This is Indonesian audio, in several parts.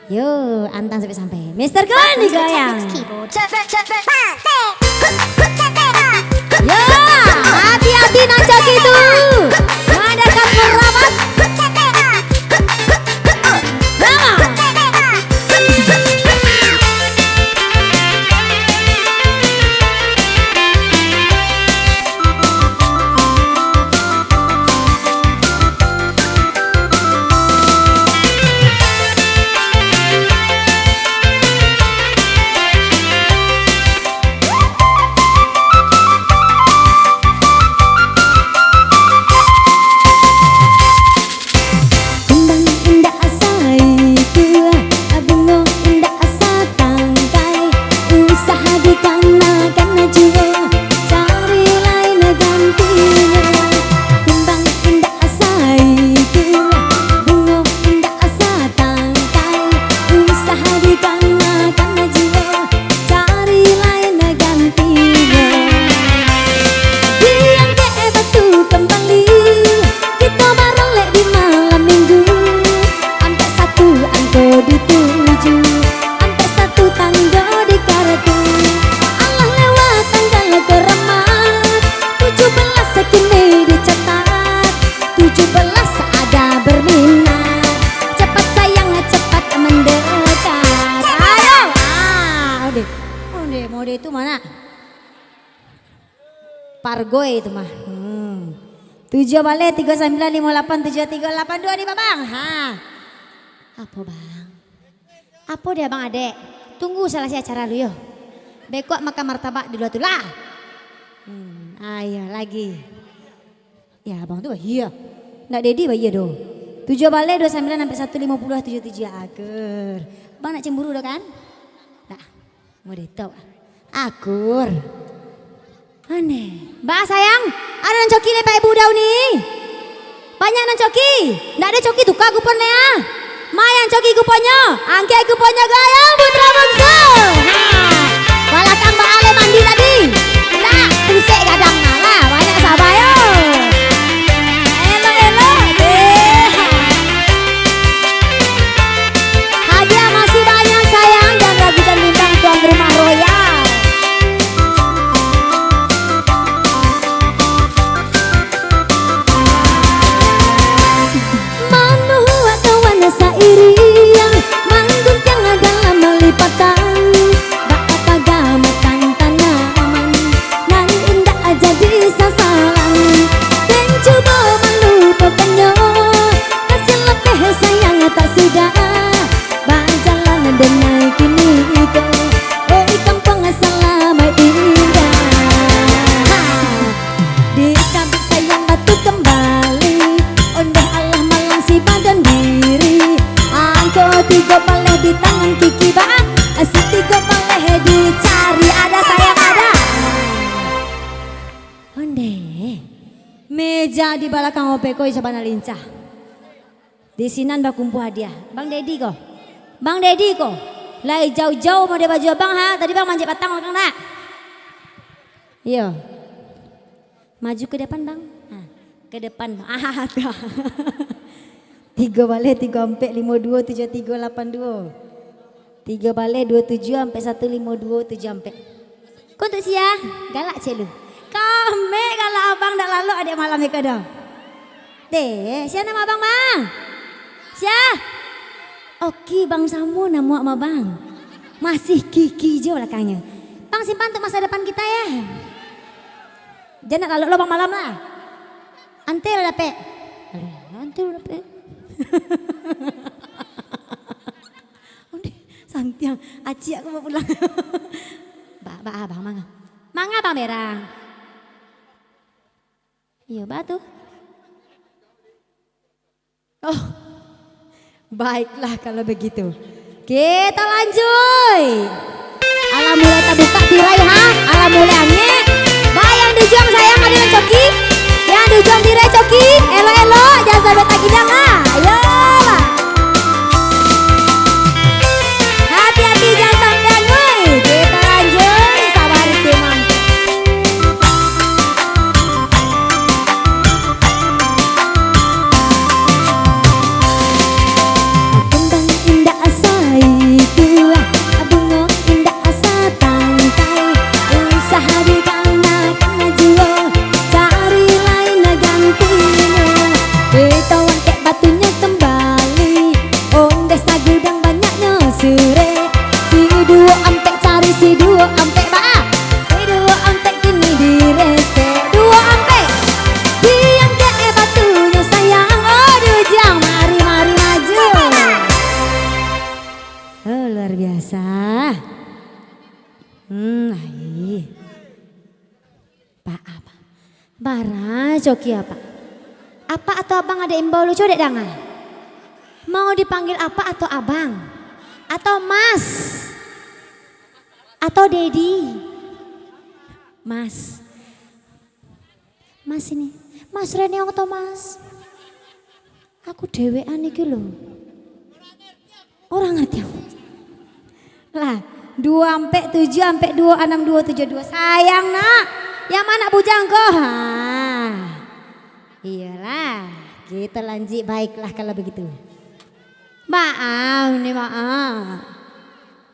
Yo, antang sampai Mister Gun digoyang. Yo, hati-hati nancok itu. Mengadakan merapat. Mode itu mana? Pargoy itu mah. 7 balik 39587382 nih Bang. Apa Bang? Apa dia Bang Adek? Tunggu selesai acara lu yo. Bekok makan martabak di luar tuh lah. Ayo lagi. Ya Bang tuh iya. Nggak dedi iya do. 7 balik 29 sampai 150 77 agar. Bang nak cemburu udah kan? Nah, mau ditau. Akur. Aneh. Mbak sayang, ada nan coki Pak Ibu Dau nih. Banyak nan coki. Nggak ada coki tukar kuponnya ya. Mayan coki kuponnya. Angke kuponnya gaya putra bangsa. Walakang Mbak Ale mandi tadi. Nah, pusek kadang malah banyak sabar yo. Elo deh. Hadiah masih banyak sayang dan ragukan bintang tuan rumah royal. Sairiang mangguncang dalam melipatan bak agama tanaman nan indah jadi sasaran dan coba melupakannya hasil lebih sayang tak sudah berjalan dan naik kini itu kampung selama indah di sabit sayang batu kembali ondeh Allah malang si badan diri tiga paleh di tangan Kiki Bang, si tiga paleh dicari ada sayang ada. Onde, meja di belakang opeko isabana lincah. Di sinan bakumpu hadiah. Bang Dedi kok, Bang Dedi kok. Lagi jauh-jauh mau dia baju abang ha. Tadi bang manjat batang orang nak. Iya. Maju ke depan bang. Ke depan. Tuh. 3 balik 3 sampai 52 7382. 3 balik 27 sampai 152 7 sampai. Kau untuk sia galak celu. Kame kalau abang dak lalu adik malam mereka dah. Deh, sia nama abang bang. Sia. Oke bang Samu nama sama bang. Masih Kiki je belakangnya. Bang simpan untuk masa depan kita ya. Jangan lalu lo bang malam lah. Antel dapet. Antel dapet. Santiang, aci aku mau pulang. Abang mangga bang merah. Iya batu. Oh, baiklah kalau begitu. Kita lanjut. Alam mulai terbuka tirai ha. Alam mulai angin. Bayang dijuang sayang ada yang coki. Yang dijuang tirai coki. Elo jangan sampai tak gidang ha. Ayo lah. Hati-hati jangan sampai woi. Kita lanjut. Sabar teman. Kembang indah asai gudang banyaknya sore. Si dua ampek cari si dua ampek ba. Si dua ampek kini direse. Dua ampek diam ke batunya sayang. Aduh jang mari maju. Oh luar biasa. Pak apa? Bara joki apa? Apa atau abang ada imbau lucu dek dangan? Mau dipanggil apa atau abang? Atau mas? Atau dedi? Mas. Mas ini. Mas Reni atau mas? Aku dewean iki lho. Orang ngerti aku. Lah 2 sampai 7 sampai 2 6 2 7 2 sayang nak. Yang mana bujang kok? Iyalah, kita lanjut baiklah kalau begitu. Maaf nih maaf.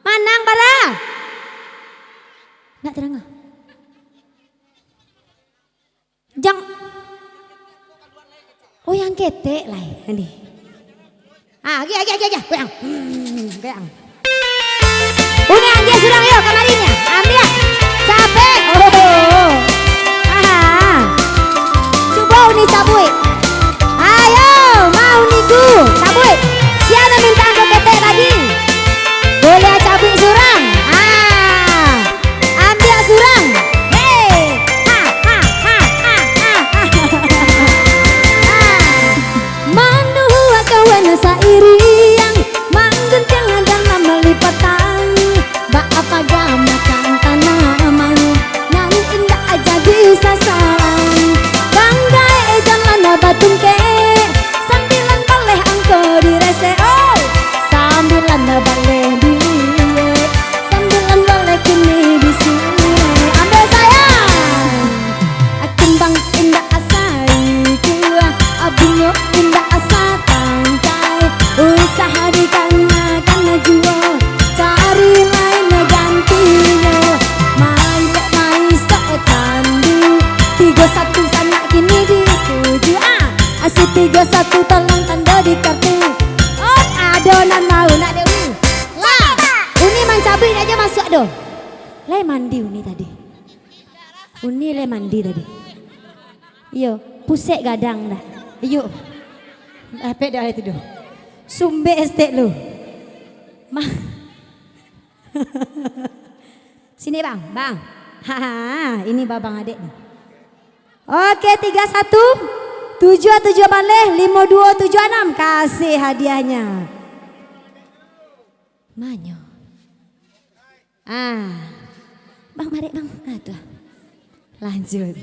Manang bara? Nak terang ah? Jang. Oh yang ketek lah ini. Goyang. Goyang. Udah dia surang yuk kamarinya. Ambil. Capek. Coba nih cabui. Ayo mau niku cabui. Siapa minta angkat ketek tadi? Boleh cabui surang. Ambil surang. Hei. Mandu kawan sairiang manggencang dan melipatan. Ba apa gamakan tanaman nan indah aja bisa salang. Banggai jalan batung ke sambilan baleh angko direse. Oh sambilan baleh diliye sambilan baleh kini di sini. Ambil sayang kembang indah asaiku abunyo indah asa tangkai. Usaha di karena jual cari lain gantinya. Main sok candu 31 sana kini dituju. Asik 31 tolong tanda di kartu. Oh adonan mau nak dewi. Lah Uni mancabin aja masuk aduh. Le mandi Uni tadi. Uni le mandi tadi. Yo pusek gadang dah. Yuk. Apa dah itu doh. Sumbe estek lu. Mah. Sini bang. Haha, ini babang adik nih. Oke 31 7 balik 52 76 kasih hadiahnya. Manyo. Bang mari bang. Tuh. Lanjut.